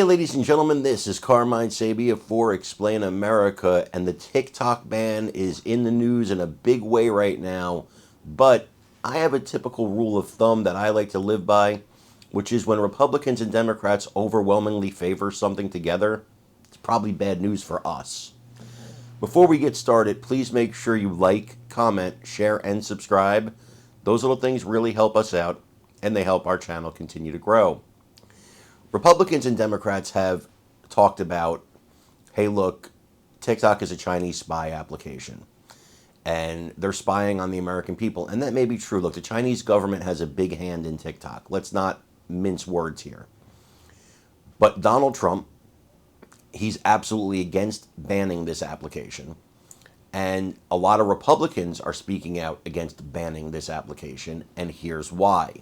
ladies and gentlemen, this is Carmine Sabia for Explain America, and the TikTok ban is in the news in a big way right now, but I have a typical rule of thumb that I like to live by, which is when Republicans and Democrats overwhelmingly favor something together, it's probably bad news for us. Before we get started, please make sure you like, comment, share, and subscribe. Those little things really help us out, and they help our channel continue to grow. Republicans and Democrats have talked about, hey, look, TikTok is a Chinese spy application, and they're spying on the American people. And that may be true. Look, the Chinese government has a big hand in TikTok. Let's not mince words here. But Donald Trump, he's absolutely against banning this application. And a lot of Republicans are speaking out against banning this application, and here's why.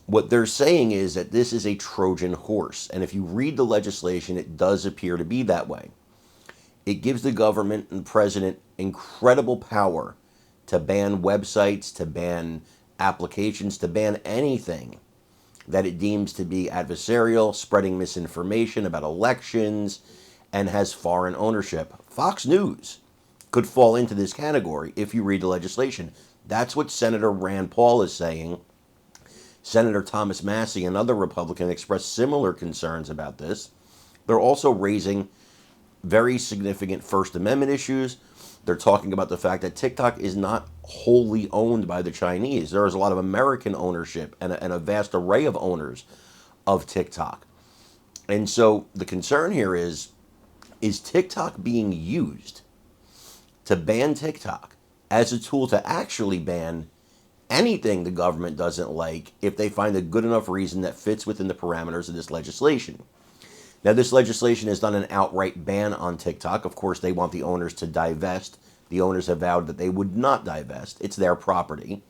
What they're saying is that this is a Trojan horse, and if you read the legislation, it does appear to be that way. It gives the government and the president incredible power to ban websites, to ban applications, to ban anything that it deems to be adversarial, spreading misinformation about elections, and has foreign ownership. Fox News could fall into this category if you read the legislation. That's what Senator Rand Paul is saying. Senator Thomas Massie, another Republican, expressed similar concerns about this. They're also raising very significant First Amendment issues. They're talking about the fact that TikTok is not wholly owned by the Chinese. There is a lot of American ownership and a vast array of owners of TikTok. And so the concern here is TikTok being used to ban TikTok as a tool to actually ban anything the government doesn't like if they find a good enough reason that fits within the parameters of this legislation. Now, this legislation is not an outright ban on TikTok. Of course, they want the owners to divest. The owners have vowed that they would not divest. It's their property.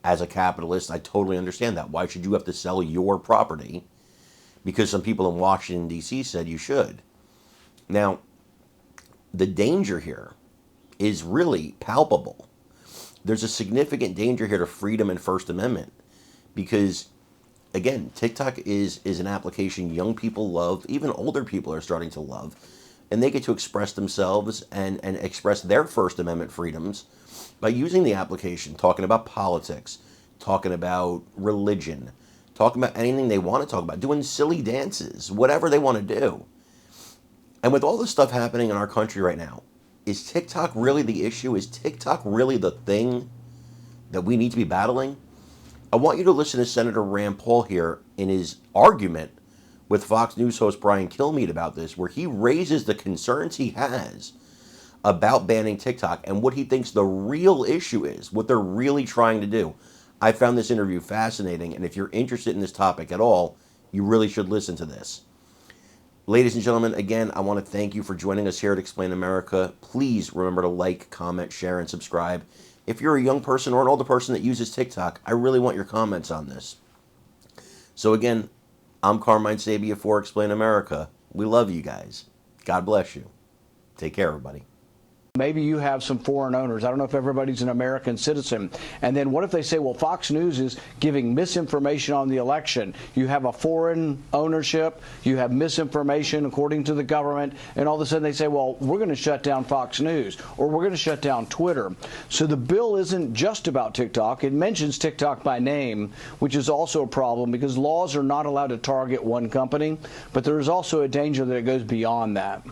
As a capitalist, I totally understand that. Why should you have to sell your property? Because some people in Washington, D.C. said you should. Now, the danger here is really palpable. There's a significant danger here to freedom and First Amendment because, again, TikTok is an application young people love, even older people are starting to love, and they get to express themselves and express their First Amendment freedoms by using the application, talking about politics, talking about religion, talking about anything they want to talk about, doing silly dances, whatever they want to do. And with all this stuff happening in our country right now, is TikTok really the issue? Is TikTok really the thing that we need to be battling? I want you to listen to Senator Rand Paul here in his argument with Fox News host Brian Kilmeade about this, where he raises the concerns he has about banning TikTok and what he thinks the real issue is, what they're really trying to do. I found this interview fascinating, and if you're interested in this topic at all, you really should listen to this. Ladies and gentlemen, again, I want to thank you for joining us here at Explain America. Please remember to like, comment, share, and subscribe. If you're a young person or an older person that uses TikTok, I really want your comments on this. So again, I'm Carmine Sabia for Explain America. We love you guys. God bless you. Take care, everybody. Maybe you have some foreign owners. I don't know if everybody's an American citizen. And then what if they say, well, Fox News is giving misinformation on the election. You have a foreign ownership. You have misinformation according to the government. And all of a sudden they say, well, we're going to shut down Fox News or we're going to shut down Twitter. So the bill isn't just about TikTok. It mentions TikTok by name, which is also a problem because laws are not allowed to target one company. But there is also a danger that it goes beyond that.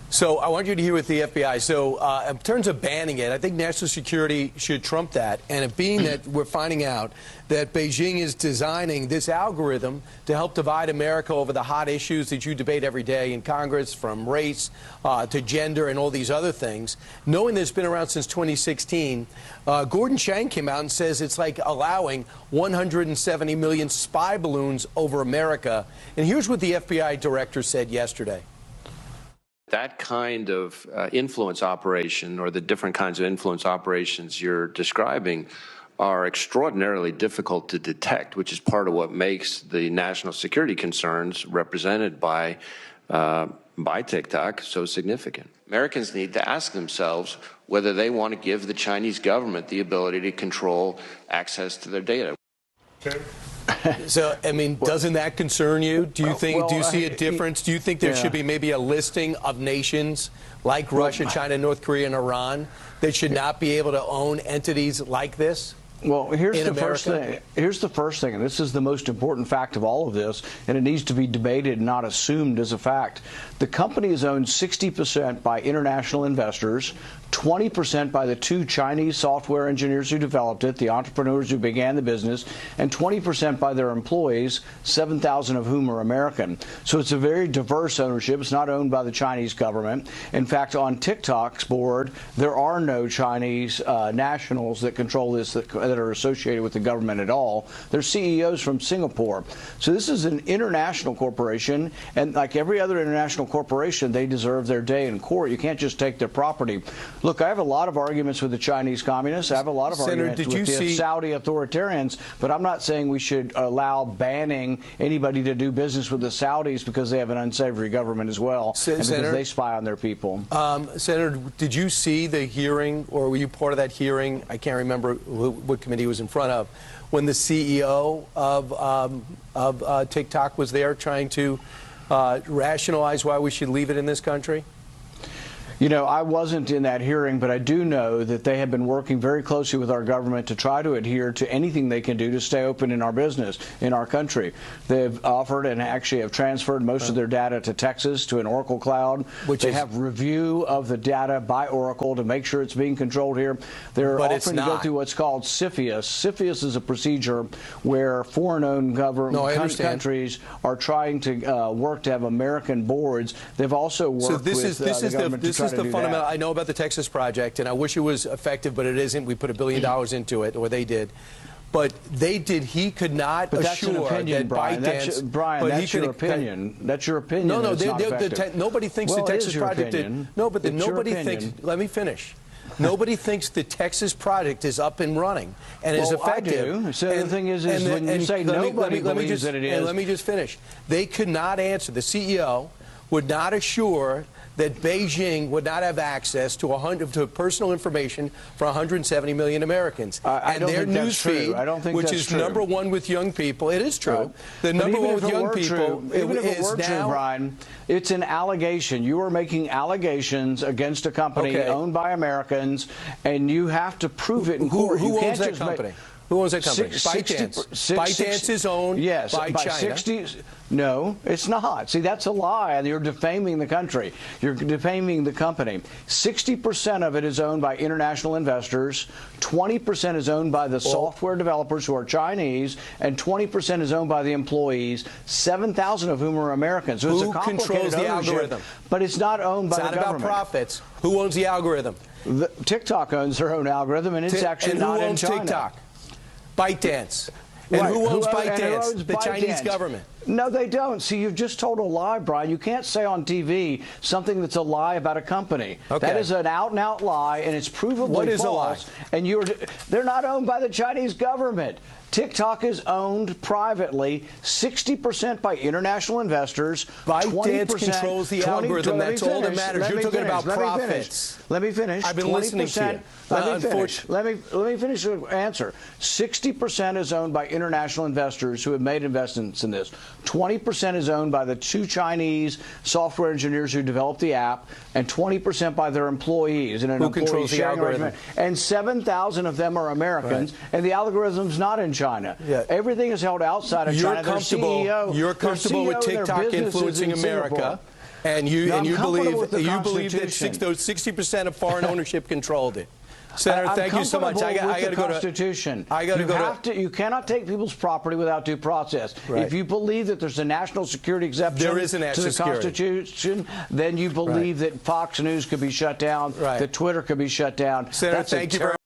So I want you to hear with the FBI. So in terms of banning it, I think national security should trump that. And it being that we're finding out that Beijing is designing this algorithm to help divide America over the hot issues that you debate every day in Congress, from race to gender and all these other things, knowing that it's been around since 2016, Gordon Chang came out and says it's like allowing 170 million spy balloons over America. And here's what the FBI director said yesterday. That kind of influence operation, or the different kinds of influence operations you're describing, are extraordinarily difficult to detect, which is part of what makes the national security concerns represented by TikTok so significant. Americans need to ask themselves whether they want to give the Chinese government the ability to control access to their data. Okay. So, I mean, doesn't that concern you? Do you think? Do you see a difference? Do you think there yeah. should be maybe a listing of nations like Russia, China, North Korea, and Iran that should not be able to own entities like this? Well, here's in the first America? thing. Here's the first thing, and this is the most important fact of all of this, and it needs to be debated, not assumed as a fact. The company is owned 60% by international investors, 20% by the 2 Chinese software engineers who developed it, the entrepreneurs who began the business, and 20% by their employees, 7,000 of whom are American. So it's a very diverse ownership. It's not owned by the Chinese government. In fact, on TikTok's board, there are no Chinese nationals that control this that are associated with the government at all. They're CEOs from Singapore. So this is an international corporation, and like every other international corporation, they deserve their day in court. You can't just take their property. Look, I have a lot of arguments with the Chinese communists. I have a lot of Senator, arguments with the Saudi authoritarians, but I'm not saying we should allow banning anybody to do business with the Saudis because they have an unsavory government as well, and because they spy on their people. Senator, did you see the hearing, or were you part of that hearing? I can't remember what committee he was in front of, when the CEO of TikTok was there trying to rationalize why we should leave it in this country? You know, I wasn't in that hearing, but I do know that they have been working very closely with our government to try to adhere to anything they can do to stay open in our business, in our country. They've offered and actually have transferred most of their data to Texas, to an Oracle cloud. They have review of the data by Oracle to make sure it's being controlled here. They're offering to go through what's called CFIUS. CFIUS is a procedure where foreign-owned countries are trying to work to have American boards. They've also worked with the government to try This is the fundamental. I know about the Texas project, and I wish it was effective, but it isn't. We put $1 billion into it, or they did. But they did. He could not but assure that's an opinion, that Brian. ByteDance. That's your opinion. That's your opinion. No, no. Nobody thinks the Texas project did. No, but nobody thinks. Let me finish. Nobody thinks the Texas project is up and running and is effective. I do. So the thing is when you say nobody believes that it is. And let me just finish. They could not answer. The CEO would not assure that Beijing would not have access to personal information for 170 million Americans. I don't think that's true. I don't think which is true. Number one with young people. It is true. Right. The number one with young people. Even if it were true, Brian, it's an allegation. You are making allegations against a company owned by Americans, and you have to prove it in court. Who owns that company? Who owns that company? ByteDance. ByteDance is owned by China. No, it's not. See, that's a lie, and you're defaming the country. You're defaming the company. 60% of it is owned by international investors, 20% is owned by the software developers who are Chinese, and 20% is owned by the employees, 7,000 of whom are Americans. So it's a complicated controls the algorithm? But it's not owned by the government. It's not about profits. Who owns the algorithm? TikTok owns their own algorithm, and it's actually not in China. TikTok? ByteDance. And who owns ByteDance? The Chinese government. No, they don't. See, you've just told a lie, Brian. You can't say on TV something that's a lie about a company. Okay. That is an out-and-out lie, and it's provably what is false. A lie? And they're not owned by the Chinese government. TikTok is owned privately, 60% by international investors. ByteDance controls the algorithm. That's all that matters. You're talking about profits. Let me finish. I've been listening to you. Let me finish the answer. 60% is owned by international investors who have made investments in this. 20% is owned by the 2 Chinese software engineers who developed the app, and 20% by their employees. And who controls the algorithm? And 7,000 of them are Americans, and the algorithm's not in China. Yeah. Everything is held outside of China. You're comfortable with TikTok influencing America, and you believe that 60% of foreign ownership controlled it. Senator, thank you so much. I got to go to. You cannot take people's property without due process. Right. If you believe that there's a national security exception to the Constitution, then you believe that Fox News could be shut down, that Twitter could be shut down. Senator, thank you very much.